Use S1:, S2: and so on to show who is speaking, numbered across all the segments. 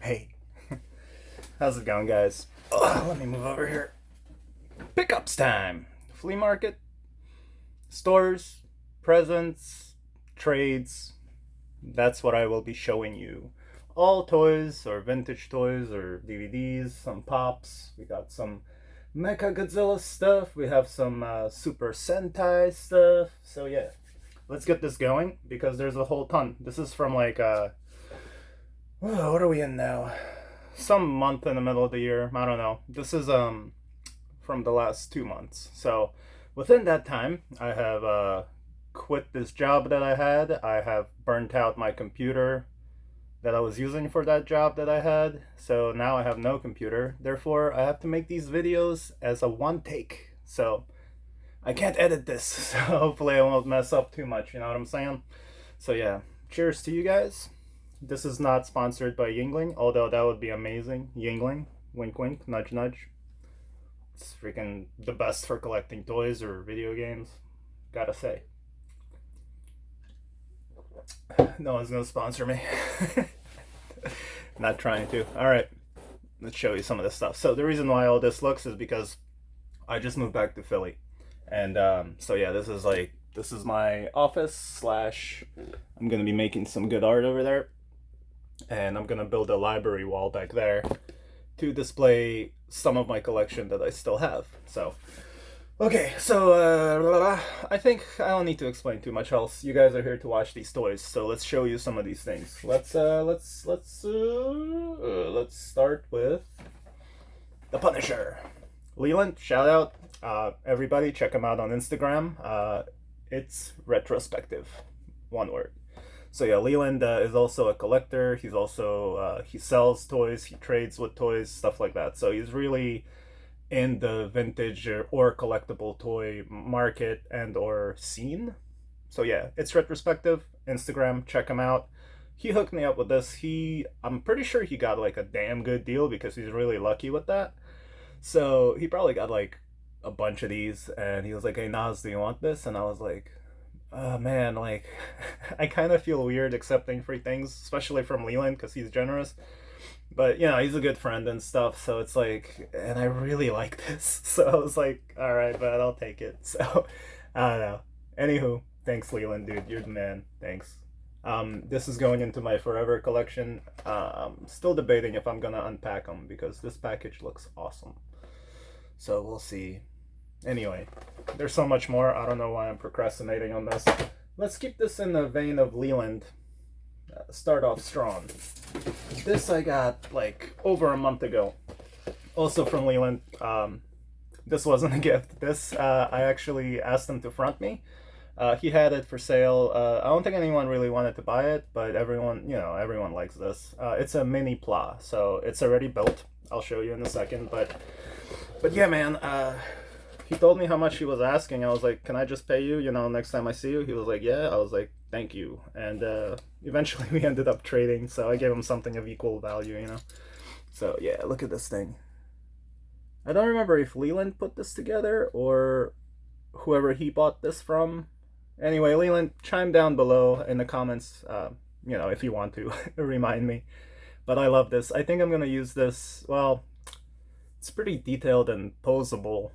S1: Hey, how's it going, guys? Let me move over here. Pickups time. Flea market, stores, presents, trades. That's what I will be showing you. All toys or vintage toys or DVDs, some pops. We got some Mechagodzilla stuff. We have some Super Sentai stuff. So yeah, let's get this going because there's a whole ton. This is from like what are we in now? Some month in the middle of the year. I don't know. This is from the last 2 months. So within that time, I have quit this job that I had. I have burnt out my computer that I was using for that job that I had. So now I have no computer. Therefore, I have to make these videos as a one take. So I can't edit this. So hopefully I won't mess up too much. You know what I'm saying? So yeah, cheers to you guys. This is not sponsored by Yingling, although that would be amazing. Yingling, wink wink, nudge nudge. It's freaking the best for collecting toys or video games. Gotta say. No one's gonna sponsor me. Not trying to. Alright, let's show you some of this stuff. So the reason why all this looks is because I just moved back to Philly. And so yeah, this is my office slash I'm gonna be making some good art over there. And I'm gonna build a library wall back there to display some of my collection that I still have. So okay, so I think I don't need to explain too much else. You guys are here to watch these toys, so let's show you some of these things. Let's start with the Punisher. Leland, shout out. Everybody check him out on Instagram. It's retrospective, one word. So yeah, Leland is also a collector. He's also he sells toys, he trades with toys, stuff like that. So he's really in the vintage or collectible toy market and or scene. So yeah, it's retrospective. Instagram, check him out. He hooked me up with this. I'm pretty sure he got like a damn good deal because he's really lucky with that. So he probably got like a bunch of these, and he was like, "Hey Nas, do you want this?" And I was like, oh man, like I kind of feel weird accepting free things, especially from Leland because he's generous. But you know, he's a good friend and stuff, so it's like, and I really like this, so I was like, all right, but I'll take it. So I don't know. Anywho, thanks Leland, dude, you're the man. Thanks. This is going into my forever collection. Still debating if I'm gonna unpack them because this package looks awesome. So we'll see. Anyway, there's so much more. I don't know why I'm procrastinating on this. Let's keep this in the vein of Leland. Start off strong. This I got like over a month ago. Also from Leland. This wasn't a gift. This I actually asked him to front me. He had it for sale. I don't think anyone really wanted to buy it, but everyone, you know, everyone likes this. It's a mini pla, so it's already built. I'll show you in a second, but yeah, man. He told me how much he was asking. I was like, can I just pay you, you know, next time I see you? He was like, yeah. I was like, thank you. And eventually we ended up trading, so I gave him something of equal value, you know. So yeah, look at this thing. I don't remember if Leland put this together or whoever he bought this from. Anyway, Leland, chime down below in the comments, you know, if you want to remind me. But I love this. I think I'm going to use this. Well, it's pretty detailed and posable.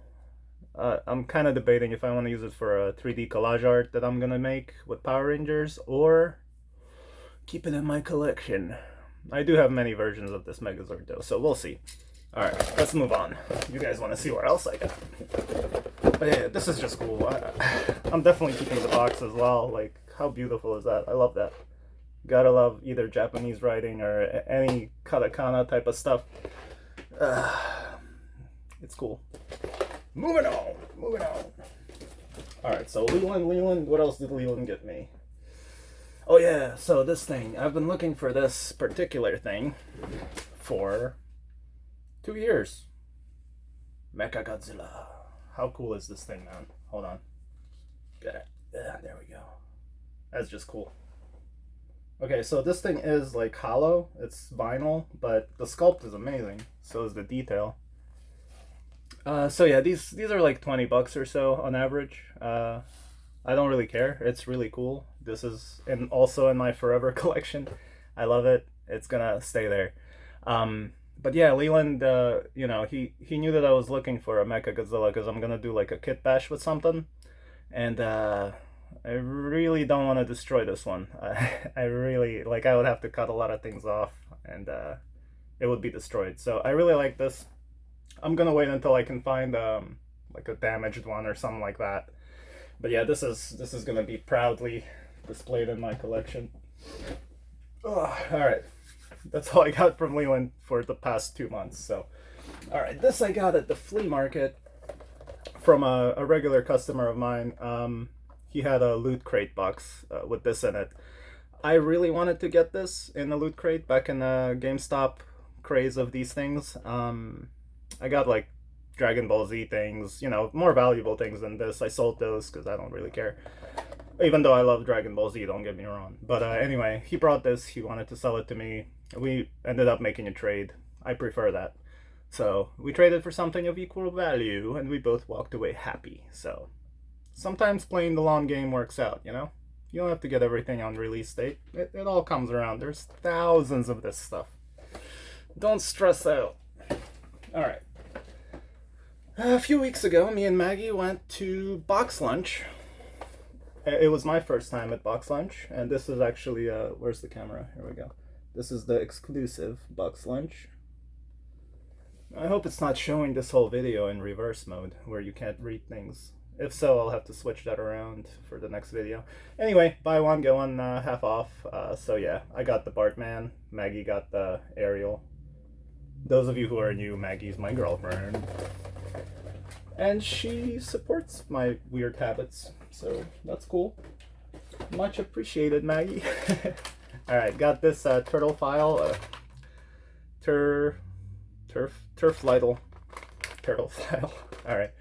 S1: I'm kind of debating if I want to use it for a 3D collage art that I'm gonna make with Power Rangers or keep it in my collection. I do have many versions of this Megazord though, so we'll see. Alright, let's move on. You guys want to see what else I got. But yeah, this is just cool. I'm definitely keeping the box as well. Like, how beautiful is that? I love that. Gotta love either Japanese writing or any katakana type of stuff. It's cool. Moving on. Alright, so Leland, what else did Leland get me? Oh yeah, so this thing. I've been looking for this particular thing for 2 years. Mechagodzilla. How cool is this thing, man? Hold on. Get it. Yeah, there we go. That's just cool. Okay, so this thing is like hollow. It's vinyl, but the sculpt is amazing. So is the detail. So yeah, these are like $20 or so on average. I don't really care. It's really cool. This is also in my forever collection. I love it. It's gonna stay there. But yeah, Leland, you know, he knew that I was looking for a Mechagodzilla because I'm gonna do like a kit bash with something, and I really don't want to destroy this one. I really like. I would have to cut a lot of things off, and it would be destroyed. So I really like this. I'm gonna wait until I can find like a damaged one or something like that. But yeah, this is gonna be proudly displayed in my collection. Oh, all right, that's all I got from Leland for the past 2 months. So, all right, this I got at the flea market from a regular customer of mine. He had a loot crate box with this in it. I really wanted to get this in the loot crate back in the GameStop craze of these things. I got like Dragon Ball Z things, you know, more valuable things than this. I sold those because I don't really care. Even though I love Dragon Ball Z, don't get me wrong. But anyway, he brought this. He wanted to sell it to me. We ended up making a trade. I prefer that. So we traded for something of equal value, and we both walked away happy. So sometimes playing the long game works out, you know? You don't have to get everything on release date. It all comes around. There's thousands of this stuff. Don't stress out. Alright. A few weeks ago, me and Maggie went to Box Lunch. It was my first time at Box Lunch, and this is actually, where's the camera? Here we go. This is the exclusive Box Lunch. I hope it's not showing this whole video in reverse mode, where you can't read things. If so, I'll have to switch that around for the next video. Anyway, buy one, get one half off. So yeah, I got the Bartman. Maggie got the Ariel. Those of you who are new, Maggie's my girlfriend. And she supports my weird habits, so that's cool. Much appreciated, Maggie. Alright, got this turtle file. Turf Lytle. Turtle file. Alright.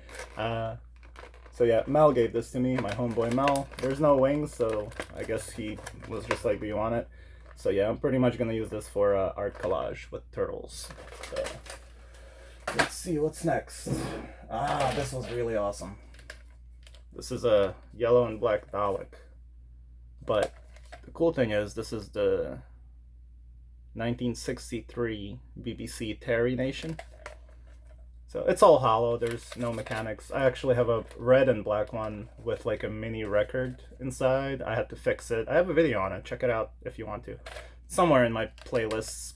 S1: So yeah, Mel gave this to me, my homeboy Mel. There's no wings, so I guess he was just like, do you want it? So yeah, I'm pretty much gonna use this for art collage with turtles. So let's see what's next. Ah, this was really awesome. This is a yellow and black Dalek. But the cool thing is, this is the 1963 BBC Terry Nation. So it's all hollow, there's no mechanics. I actually have a red and black one with like a mini record inside. I had to fix it. I have a video on it, check it out if you want to. Somewhere in my playlists.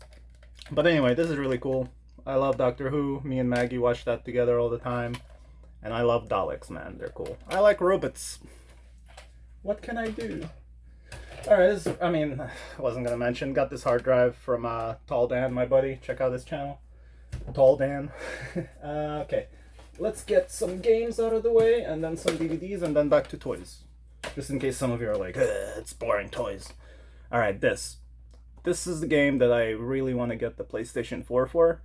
S1: But anyway, this is really cool. I love Doctor Who. Me and Maggie watch that together all the time. And I love Daleks, man. They're cool. I like robots. What can I do? Alright, I wasn't gonna mention. Got this hard drive from Tall Dan, my buddy. Check out his channel. Tall Dan. Okay. Let's get some games out of the way, and then some DVDs, and then back to toys. Just in case some of you are like, it's boring toys. Alright, this. This is the game that I really want to get the PlayStation 4 for.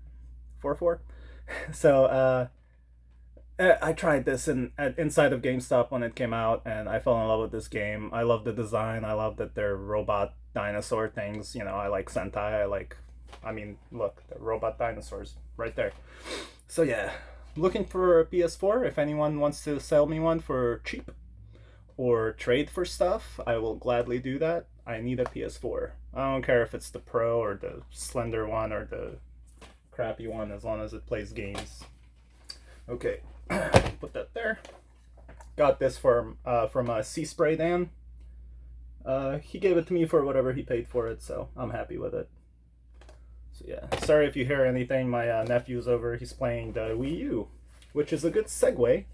S1: So, I tried this inside of GameStop when it came out, and I fell in love with this game. I love the design. I love that they're robot dinosaur things. You know, I like Sentai. Look, the robot dinosaurs right there. So yeah, looking for a PS4. If anyone wants to sell me one for cheap or trade for stuff, I will gladly do that. I need a PS4. I don't care if it's the Pro or the slender one or the crappy one, as long as it plays games. Okay, put that there. Got this from Sea Spray Dan. He gave it to me for whatever he paid for it, so I'm happy with it. So yeah, sorry if you hear anything. My nephew's over. He's playing the Wii U, which is a good segue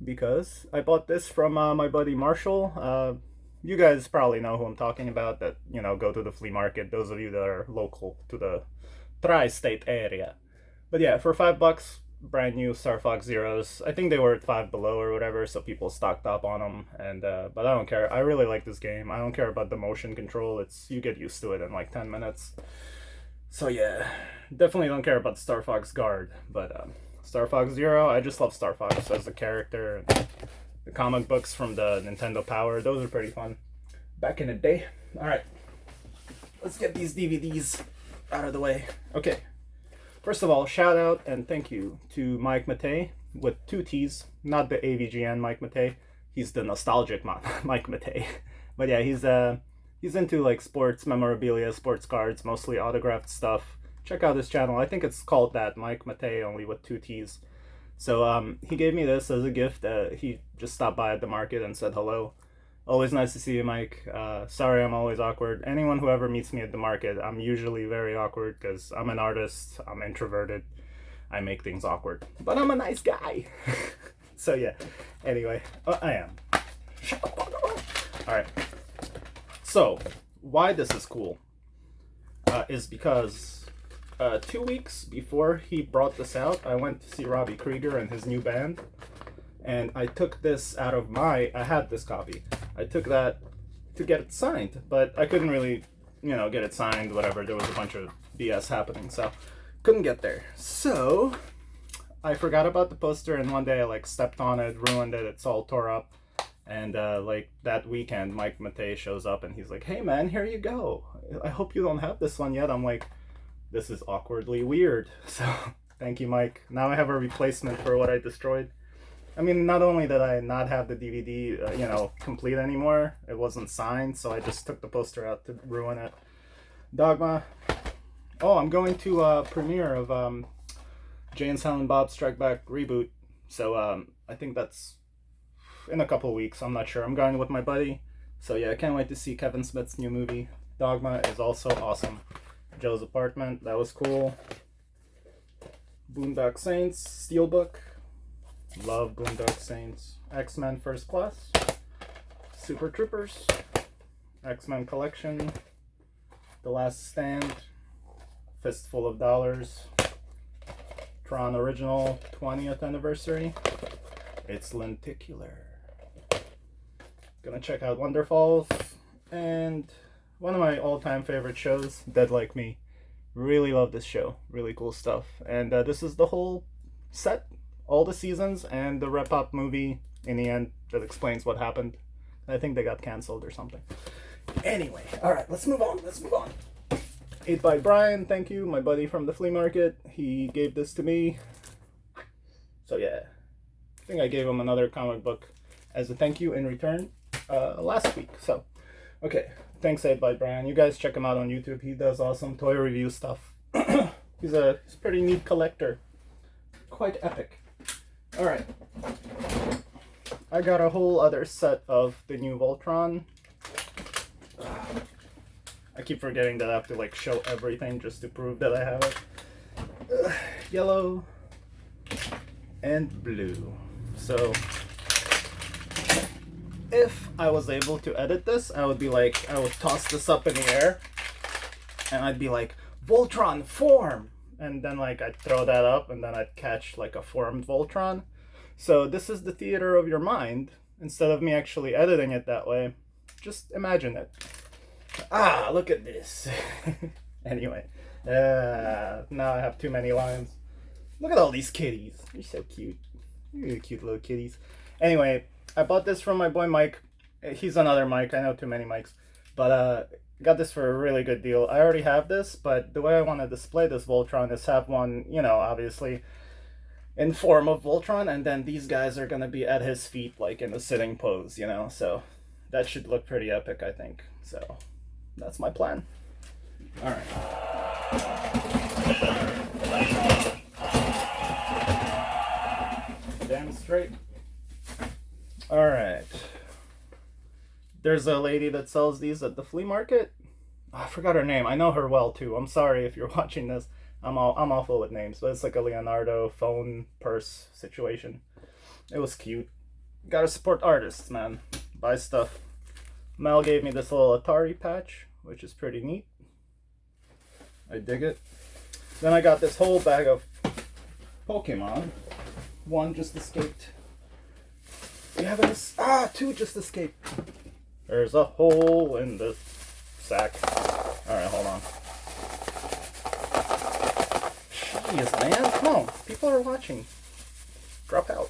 S1: because I bought this from my buddy Marshall. You guys probably know who I'm talking about, that, you know, go to the flea market, those of you that are local to the tri-state area. But yeah, for $5, brand new Star Fox Zeros. I think they were at Five Below or whatever, so people stocked up on them. And but I don't care. I really like this game. I don't care about the motion control. You get used to it in like 10 minutes. So yeah, definitely don't care about Star Fox Guard, but Star Fox Zero, I just love Star Fox as a character. And the comic books from the Nintendo Power, those are pretty fun back in the day. Alright, let's get these DVDs out of the way. Okay, first of all, shout out and thank you to Mike Matei, with 2 T's, not the AVGN Mike Matei. He's the nostalgic Mike Matei. But yeah, he's into like sports memorabilia, sports cards, mostly autographed stuff. check out his channel. I think it's called that, Mike Matei, only with 2 T's. So he gave me this as a gift. He just stopped by at the market and said hello. Always nice to see you, Mike. Sorry I'm always awkward. Anyone who ever meets me at the market, I'm usually very awkward because I'm an artist, I'm introverted, I make things awkward. But I'm a nice guy. So yeah, anyway, I am. Alright, so why this is cool is because 2 weeks before he brought this out, I went to see Robbie Krieger and his new band. And I took this out of I had this copy. I took that to get it signed, but I couldn't really, get it signed, whatever. There was a bunch of BS happening, so couldn't get there. So I forgot about the poster, and one day I stepped on it, ruined it, it's all tore up. And that weekend, Mike Matei shows up and he's like, "Hey man, here you go. I hope you don't have this one yet." I'm like, this is awkwardly weird. So thank you, Mike. Now I have a replacement for what I destroyed. I mean, not only did I not have the DVD, complete anymore, it wasn't signed, so I just took the poster out to ruin it. Dogma. Oh, I'm going to a premiere of Jay and Silent Bob Strike Back reboot. So I think that's in a couple of weeks. I'm not sure. I'm going with my buddy. So yeah, I can't wait to see Kevin Smith's new movie. Dogma is also awesome. Joe's Apartment, that was cool. Boondock Saints, Steelbook. Love Boondock Saints. X-Men First Class. Super Troopers. X-Men Collection. The Last Stand. Fistful of Dollars. Tron Original 20th Anniversary. It's Lenticular. Gonna check out Wonderfalls. And one of my all-time favorite shows, Dead Like Me. Really love this show. Really cool stuff. And this is the whole set. All the seasons and the Rep-Up movie in the end that explains what happened. I think they got canceled or something. Anyway, alright, let's move on. 8 by Brian, thank you, my buddy from the flea market. He gave this to me. So yeah, I think I gave him another comic book as a thank you in return last week. So, okay, thanks 8 by Brian. You guys check him out on YouTube. He does awesome toy review stuff. He's a pretty neat collector. Quite epic. Alright, I got a whole other set of the new Voltron. I keep forgetting that I have to show everything just to prove that I have it. Yellow and blue. So if I was able to edit this, I would be I would toss this up in the air and I'd be like, Voltron form! And then I'd throw that up and then I'd catch a formed Voltron. So this is the theater of your mind. Instead of me actually editing it that way, just imagine it. Ah, look at this. Anyway, now I have too many lines. Look at all these kitties. You're so cute. You're cute little kitties. Anyway, I bought this from my boy Mike. He's another Mike. I know too many Mikes. But got this for a really good deal. I already have this, but the way I want to display this Voltron is have one, obviously in form of Voltron, and then these guys are going to be at his feet, in a sitting pose, so that should look pretty epic, I think. So that's my plan. All right. Damn straight. All right. There's a lady that sells these at the flea market. Oh, I forgot her name. I know her well too. I'm sorry if you're watching this. I'm awful with names, but it's a Leonardo phone purse situation. It was cute. Gotta support artists, man. Buy stuff. Mel gave me this little Atari patch, which is pretty neat. I dig it. Then I got this whole bag of Pokemon. One just escaped. You have this. Two just escaped. There's a hole in the sack. Alright, hold on. Jeez, man. Come on. People are watching. Drop out.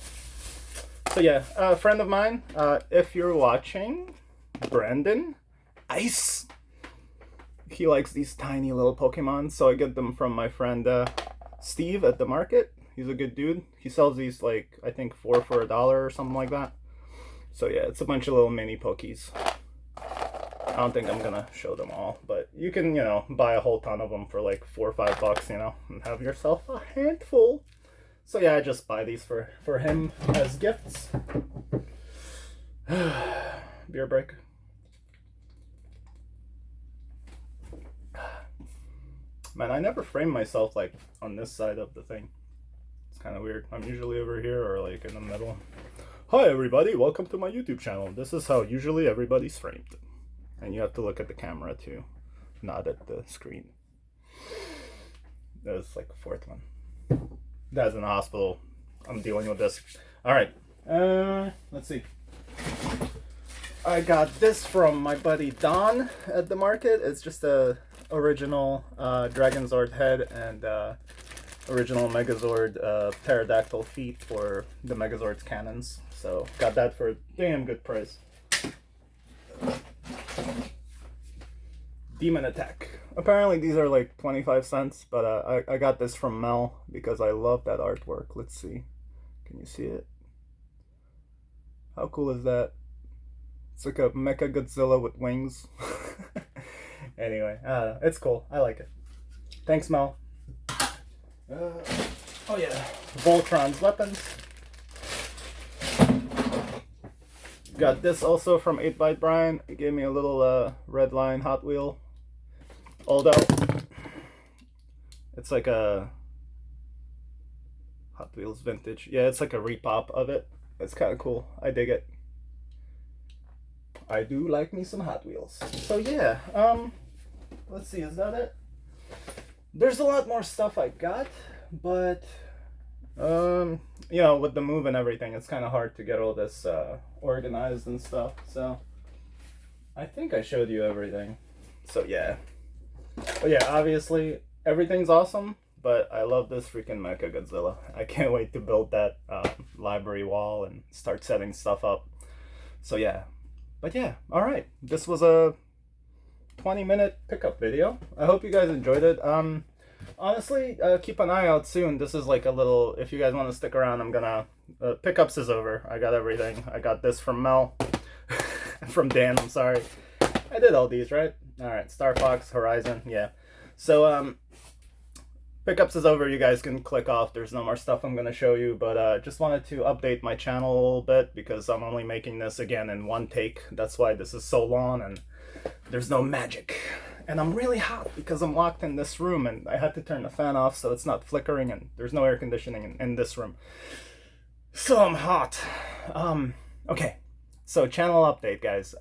S1: So yeah, a friend of mine, if you're watching, Brandon, Ice. He likes these tiny little Pokemon, so I get them from my friend Steve at the market. He's a good dude. He sells these I think 4 for $1 or something like that. So yeah, it's a bunch of little mini Pokies. I don't think I'm gonna show them all, but you can, you know, buy a whole ton of them for like $4 or $5, you know, and have yourself a handful. So yeah, I just buy these for him as gifts. Beer break. Man, I never frame myself like on this side of the thing. It's kind of weird. I'm usually over here or like in the middle. Hi everybody, welcome to my YouTube channel. This is how usually everybody's framed. And you have to look at the camera too, not at the screen. There's like a fourth one. Dad's in the hospital. I'm dealing with this. Alright, let's see. I got this from my buddy Don at the market. It's just a original Dragonzord head and original Megazord pterodactyl feet for the Megazord's cannons. So got that for a damn good price. Demon Attack. Apparently these are like 25 cents, but I got this from Mel because I love that artwork. Let's see. Can you see it? How cool is that? It's like a Mechagodzilla with wings. Anyway, it's cool. I like it. Thanks, Mel. Oh yeah, Voltron's Weapons. Got this also from 8byte Brian. He gave me a little red line Hot Wheel. Although it's like a Hot Wheels vintage. Yeah, it's like a repop of it. It's kind of cool. I dig it. I do like me some Hot Wheels. So yeah, let's see, is that it? There's a lot more stuff I got, but you know, with the move and everything, it's kind of hard to get all this organized and stuff. So I think I showed you everything. So yeah. But yeah, obviously everything's awesome, but I love this freaking Mechagodzilla. I can't wait to build that library wall and start setting stuff up. So yeah. But yeah, alright. This was a 20-minute pickup video. I hope you guys enjoyed it. Honestly, keep an eye out soon. This is like a little, if you guys want to stick around, I'm gonna, pickups is over. I got everything. I got this from Mel. From Dan, I'm sorry. I did all these, right? Alright, Star Fox, Horizon, yeah. So, pickups is over. You guys can click off. There's no more stuff I'm gonna show you, but just wanted to update my channel a little bit because I'm only making this again in one take. That's why this is so long and there's no magic. And I'm really hot because I'm locked in this room and I had to turn the fan off so it's not flickering and there's no air conditioning in this room. So I'm hot. Okay, so channel update, guys.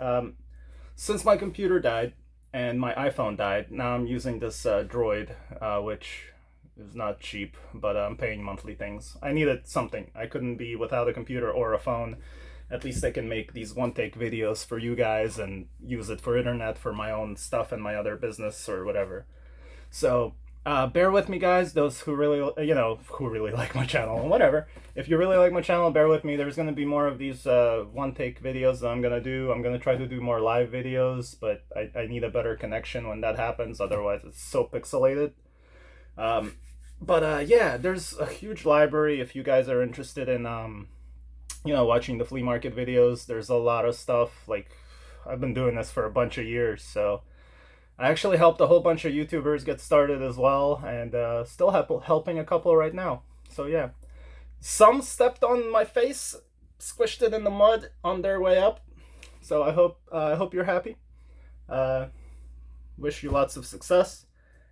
S1: Since my computer died and my iPhone died, now I'm using this Droid, which is not cheap, but I'm paying monthly things. I needed something. I couldn't be without a computer or a phone. At least I can make these one-take videos for you guys and use it for internet for my own stuff and my other business or whatever. So bear with me, guys. Those who really, you know, who really like my channel and whatever. If you really like my channel, bear with me. There's going to be more of these one-take videos that I'm going to do. I'm going to try to do more live videos, but I need a better connection when that happens. Otherwise, it's so pixelated. Yeah, there's a huge library if you guys are interested in you know, watching the flea market videos. There's a lot of stuff. Like, I've been doing this for a bunch of years, so I actually helped a whole bunch of YouTubers get started as well, and still helping a couple right now. So yeah, some stepped on my face, squished it in the mud on their way up. So I hope you're happy. Wish you lots of success.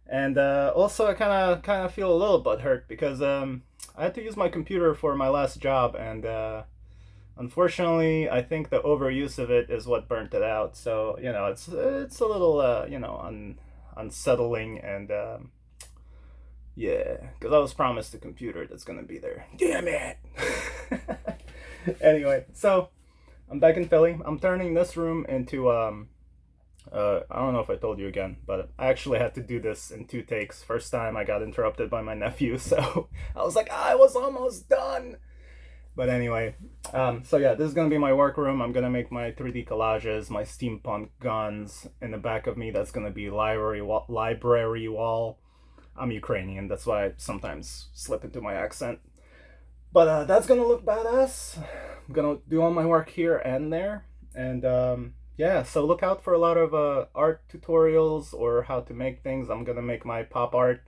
S1: And also, I kind of feel a little butthurt because I had to use my computer for my last job, and unfortunately, I think the overuse of it is what burnt it out. So you know, it's a little you know, unsettling, and yeah, because I was promised a computer that's gonna be there. Damn it! Anyway, so I'm back in Philly. I'm turning this room into I don't know if I told you again, but I actually had to do this in 2 takes. First time I got interrupted by my nephew, so I was like, I was almost done. But anyway, so yeah, this is gonna be my workroom. I'm gonna make my 3D collages, my steampunk guns. In the back of me, that's gonna be library wall. I'm Ukrainian, that's why I sometimes slip into my accent. But that's gonna look badass. I'm gonna do all my work here and there, and yeah, so look out for a lot of art tutorials or how to make things. I'm gonna make my pop art.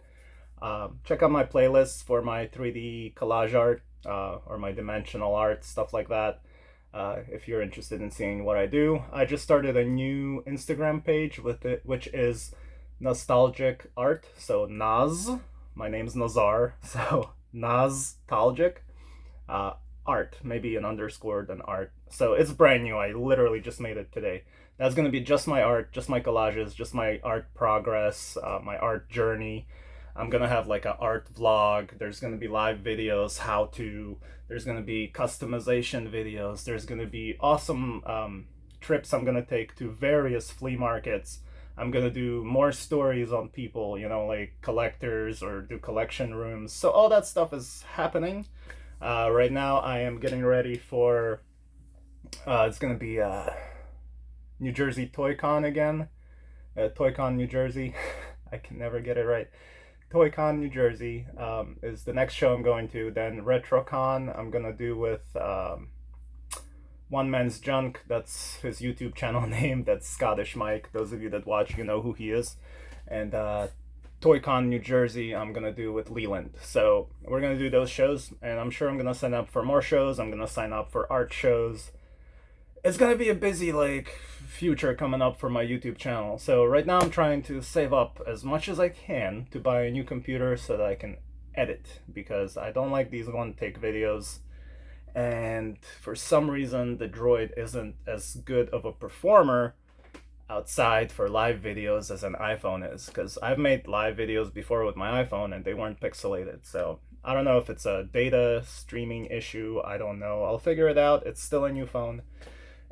S1: Check out my playlists for my 3D collage art or my dimensional art, stuff like that. If you're interested in seeing what I do, I just started a new Instagram page with it, which is nostalgic art. So Naz, my name's Nazar, so Nostalgic uh, art, maybe an underscore then art. So it's brand new. I literally just made it today. That's gonna be just my art, just my collages, just my art progress, my art journey. I'm gonna have like an art vlog. There's gonna be live videos, how to. There's gonna be customization videos. There's gonna be awesome trips I'm gonna take to various flea markets. I'm gonna do more stories on people, you know, like collectors or do collection rooms. So all that stuff is happening. Right now, I am getting ready for. It's gonna be New Jersey Toy Con again. Toy Con, New Jersey. I can never get it right. Toy Con, New Jersey is the next show I'm going to. Then RetroCon, I'm gonna do with One Man's Junk. That's his YouTube channel name. That's Scottish Mike. Those of you that watch, you know who he is. And ToyCon New Jersey, I'm gonna do with Leland. So we're gonna do those shows, and I'm sure I'm gonna sign up for more shows. I'm gonna sign up for art shows. It's gonna be a busy future coming up for my YouTube channel. So right now I'm trying to save up as much as I can to buy a new computer so that I can edit, because I don't like these one take videos. And for some reason the Droid isn't as good of a performer outside for live videos as an iPhone is, because I've made live videos before with my iPhone and they weren't pixelated. So I don't know if it's a data streaming issue. I don't know. I'll figure it out. It's still a new phone.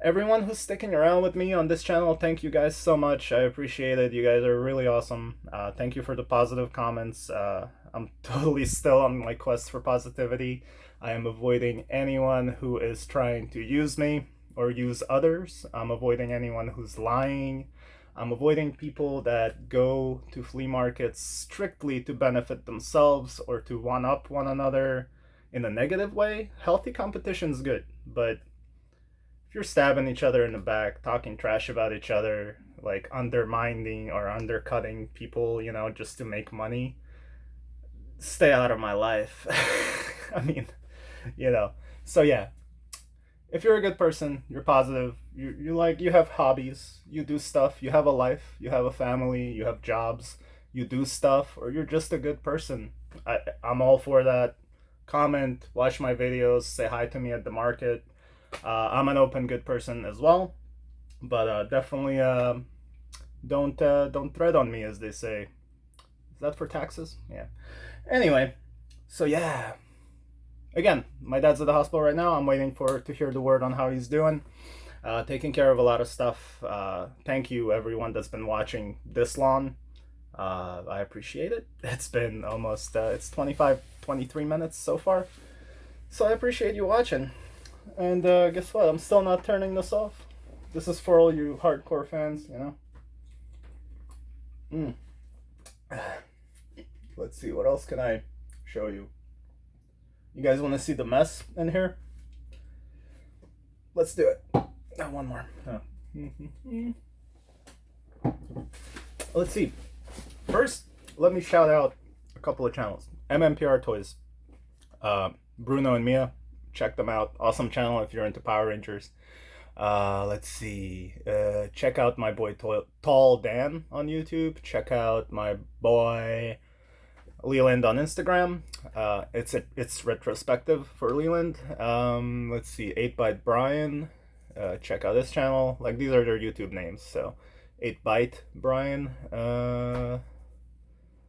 S1: Everyone who's sticking around with me on this channel, thank you guys so much. I appreciate it. You guys are really awesome. Thank you for the positive comments. I'm totally still on my quest for positivity. I am avoiding anyone who is trying to use me or use others. I'm avoiding anyone who's lying. I'm avoiding people that go to flea markets strictly to benefit themselves or to one up one another in a negative way. Healthy competition's good, but if you're stabbing each other in the back, talking trash about each other, like undermining or undercutting people, you know, just to make money, stay out of my life. I mean, you know. So yeah, if you're a good person, you're positive, you have hobbies, you do stuff, you have a life, you have a family, you have jobs, you do stuff, or you're just a good person, I'm all for that. Comment, watch my videos, say hi to me at the market. I'm an open, good person as well, but definitely don't tread on me, as they say. Is that for taxes? Yeah. Anyway, so yeah. Again, my dad's at the hospital right now. I'm waiting to hear the word on how he's doing. Taking care of a lot of stuff. Thank you, everyone that's been watching this long. I appreciate it. It's been almost it's 23 minutes so far. So I appreciate you watching. And guess what? I'm still not turning this off. This is for all you hardcore fans, you know. Let's see, what else can I show you? You guys want to see the mess in here? Let's do it. One more. Oh. Let's see. First, let me shout out a couple of channels. MMPR Toys. Bruno and Mia. Check them out. Awesome channel if you're into Power Rangers. Let's see. Check out my boy Tall Dan on YouTube. Check out my boy Leland on Instagram. It's retrospective for Leland. Let's see. 8byte Brian. Check out this channel. Like, these are their YouTube names. So 8byte Brian.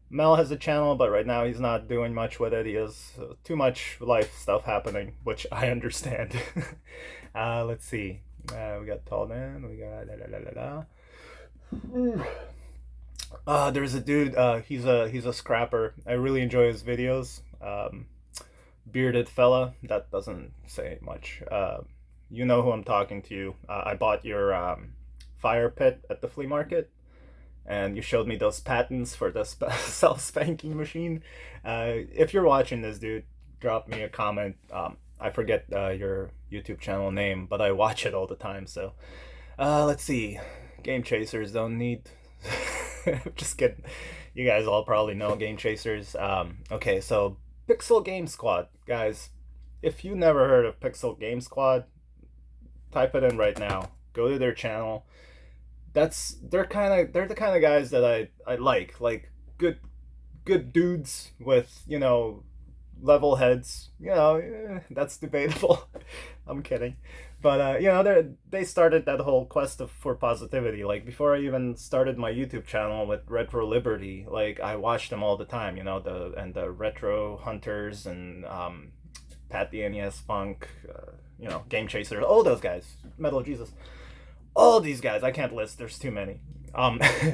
S1: Mel has a channel, but right now he's not doing much with it. He has too much life stuff happening, which I understand. Let's see. We got Tall Man. We got there's a dude. He's a scrapper. I really enjoy his videos. Bearded fella. That doesn't say much. You know who I'm talking to. I bought your fire pit at the flea market, and you showed me those patents for the self-spanking machine. If you're watching this, dude, drop me a comment. I forget your YouTube channel name, but I watch it all the time. So Let's see. Game Chasers don't need. Just kidding. You guys all probably know Game Chasers. Okay, so Pixel Game Squad, guys. If you never heard of Pixel Game Squad, type it in right now. Go to their channel. They're the kind of guys that I like good dudes with, level heads. That's debatable. I'm kidding. But they started that whole quest for positivity. Like before I even started my YouTube channel with Retro Liberty, like I watched them all the time. The Retro Hunters and Pat the NES Funk, Game Chaser, all those guys, Metal Jesus, all these guys. I can't list. There's too many.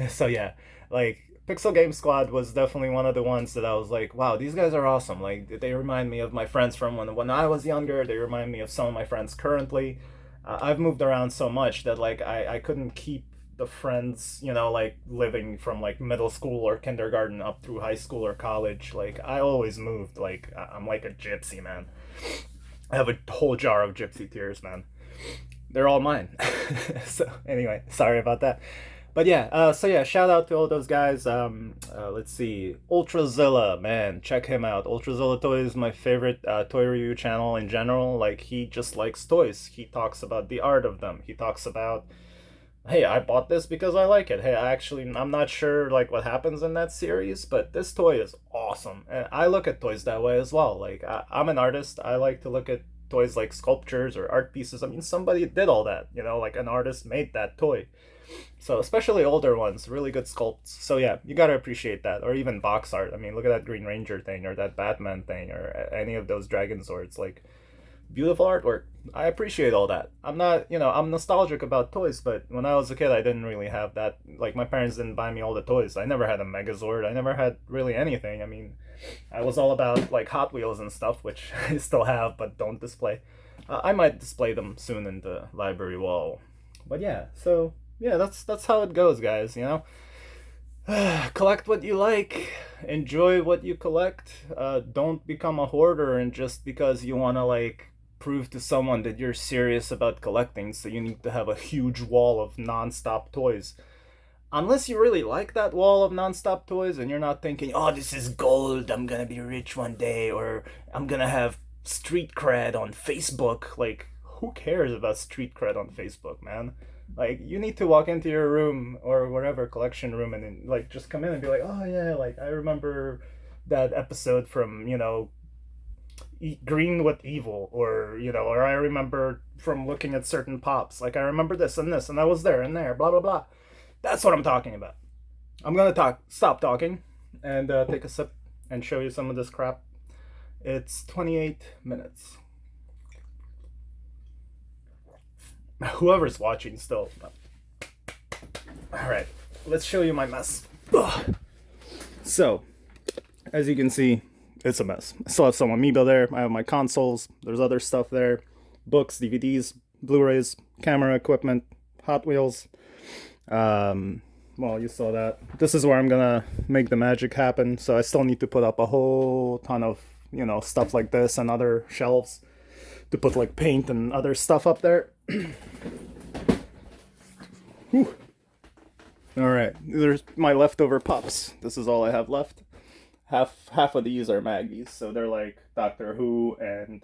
S1: So yeah, like Pixel Game Squad was definitely one of the ones that I was like, wow, these guys are awesome. Like they remind me of my friends from when I was younger. They remind me of some of my friends currently. I've moved around so much that like I couldn't keep the friends, like living from like middle school or kindergarten up through high school or college. Like I always moved. Like I'm like a gypsy, man. I have a whole jar of gypsy tears, man. They're all mine. So anyway, sorry about that. But yeah, shout out to all those guys. Let's see, Ultrazilla, man, check him out. Ultrazilla Toys is my favorite toy review channel in general. Like he just likes toys. He talks about the art of them. He talks about, hey, I bought this because I like it. Hey, I'm not sure like what happens in that series, but this toy is awesome. And I look at toys that way as well. Like I'm an artist. I like to look at toys like sculptures or art pieces. I mean, somebody did all that. Like an artist made that toy. So especially older ones, really good sculpts. So yeah, you gotta appreciate that. Or even box art. I mean, look at that Green Ranger thing, or that Batman thing, or any of those Dragon Zords. Like, beautiful artwork. I appreciate all that. I'm not, I'm nostalgic about toys, but when I was a kid, I didn't really have that. Like, my parents didn't buy me all the toys. I never had a Megazord. I never had really anything. I mean, I was all about like Hot Wheels and stuff, which I still have, but don't display. I might display them soon in the library wall. But yeah, so yeah, that's how it goes, guys. Collect what you like, enjoy what you collect. Don't become a hoarder and just because you want to like prove to someone that you're serious about collecting, so you need to have a huge wall of non-stop toys. Unless you really like that wall of non-stop toys and you're not thinking, oh, this is gold, I'm gonna be rich one day, or I'm gonna have street cred on Facebook. Like, who cares about street cred on Facebook, man? Like, you need to walk into your room or whatever collection room and then, like, just come in and be like, oh yeah, like I remember that episode from Green with Evil, or I remember from looking at certain pops, like I remember this and I was there and there, blah blah blah. That's what I'm talking about. I'm gonna stop talking and take a sip and show you some of this crap. It's 28 minutes. Whoever's watching still. Alright, let's show you my mess. Ugh. So, as you can see, it's a mess. I still have some Amiibo there. I have my consoles. There's other stuff there. Books, DVDs, Blu-rays, camera equipment, Hot Wheels. Well, you saw that. This is where I'm gonna make the magic happen. So I still need to put up a whole ton of, stuff like this and other shelves to put like paint and other stuff up there. Alright, there's my leftover pups. This is all I have left. Half of these are Maggies, so they're like Doctor Who and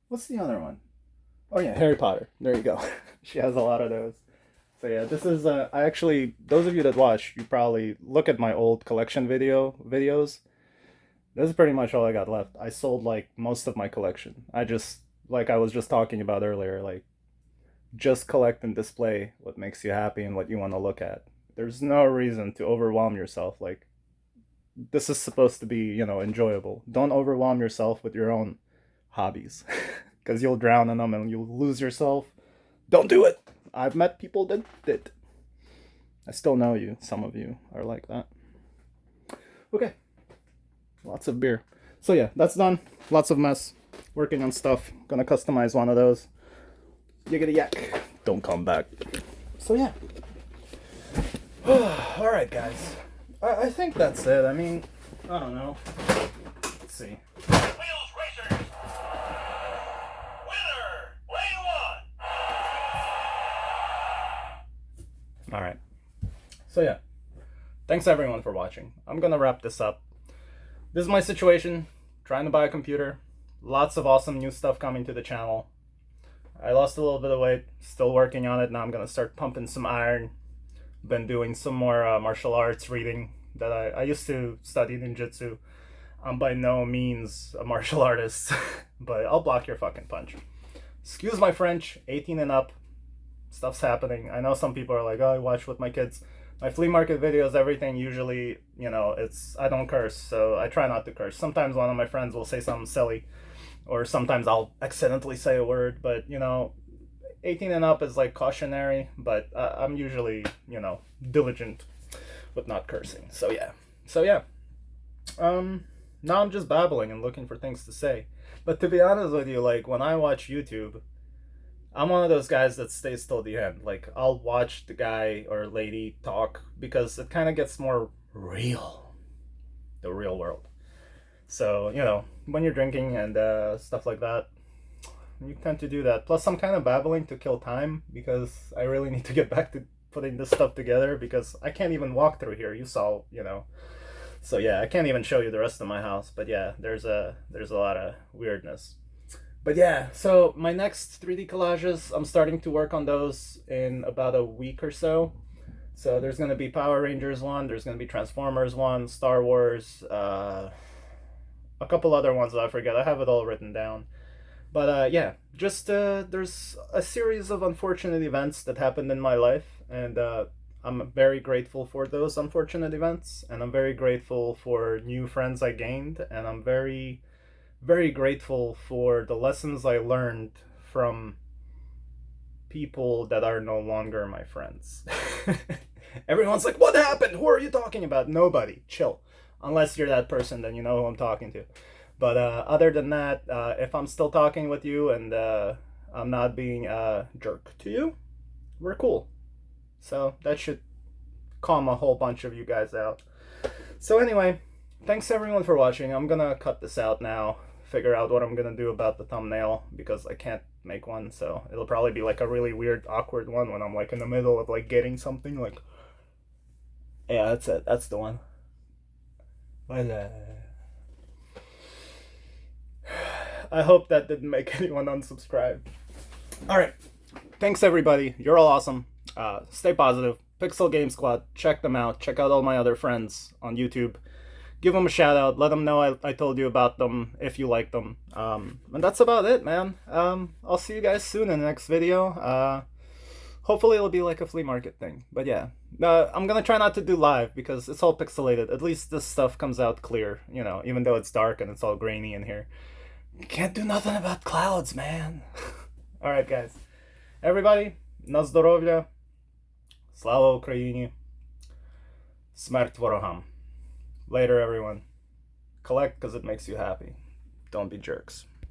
S1: what's the other one? Oh yeah, Harry Potter. There you go. She has a lot of those. So yeah, this is I actually, those of you that watch, you probably look at my old collection videos. This is pretty much all I got left. I sold like most of my collection. I just, like I was just talking about earlier, like just collect and display what makes you happy and what you want to look at. There's no reason to overwhelm yourself. Like, this is supposed to be, enjoyable. Don't overwhelm yourself with your own hobbies because you'll drown in them and you'll lose yourself. Don't do it. I've met people that did. I still know you. Some of you are like that. Okay. Lots of beer. So yeah, that's done. Lots of mess. Working on stuff. Gonna customize one of those. Yiggity yak. Don't come back. So yeah. Alright, guys. I think that's it. I mean, I don't know. Let's see. Wheels Racers! Alright. So yeah. Thanks everyone for watching. I'm gonna wrap this up. This is my situation. Trying to buy a computer. Lots of awesome new stuff coming to the channel. I lost a little bit of weight. Still working on it. Now I'm gonna start pumping some iron. Been doing some more martial arts reading. That I used to study ninjutsu. I'm by no means a martial artist, but I'll block your fucking punch. Excuse my French, 18 and up. Stuff's happening. I know some people are like, oh, I watch with my kids. My flea market videos, everything usually, you know, I don't curse, so I try not to curse. Sometimes one of my friends will say something silly, or sometimes I'll accidentally say a word, but, you know, 18 and up is like cautionary, but I'm usually, you know, diligent with not cursing. So yeah. Now I'm just babbling and looking for things to say. But to be honest with you, like, when I watch YouTube, I'm one of those guys that stays till the end. Like, I'll watch the guy or lady talk because it kind of gets more real. The real world. So, you know, when you're drinking and stuff like that, you tend to do that. Plus, I'm kind of babbling to kill time because I really need to get back to putting this stuff together because I can't even walk through here. You saw, you know. So yeah, I can't even show you the rest of my house, but yeah, there's a lot of weirdness. But yeah, so my next 3D collages, I'm starting to work on those in about a week or so. So there's going to be Power Rangers one, there's going to be Transformers one, Star Wars, a couple other ones that I forget. I have it all written down. But yeah, just there's a series of unfortunate events that happened in my life, and I'm very grateful for those unfortunate events, and I'm very grateful for new friends I gained, and I'm very, very grateful for the lessons I learned from people that are no longer my friends. Everyone's like, what happened? Who are you talking about? Nobody. Chill. Unless you're that person, then you know who I'm talking to. But other than that, if I'm still talking with you and I'm not being a jerk to you, we're cool. So that should calm a whole bunch of you guys out. So anyway, thanks everyone for watching. I'm gonna cut this out now, figure out what I'm gonna do about the thumbnail because I can't make one, so it'll probably be like a really weird, awkward one when I'm like in the middle of like getting something like, yeah, that's it, that's the one. But I hope that didn't make anyone unsubscribe. Alright, thanks everybody, you're all awesome. Stay positive. Pixel Game Squad, check them out. Check out all my other friends on YouTube. Give them a shout out. Let them know I told you about them if you like them. And that's about it, man. I'll see you guys soon in the next video. Hopefully it'll be like a flea market thing. But yeah, I'm gonna try not to do live because it's all pixelated. At least this stuff comes out clear, you know, even though it's dark and it's all grainy in here. You can't do nothing about clouds, man. Alright, guys. Everybody, na zdrowie. Slava Ukraini. Smert ворогам. Later, everyone. Collect because it makes you happy. Don't be jerks.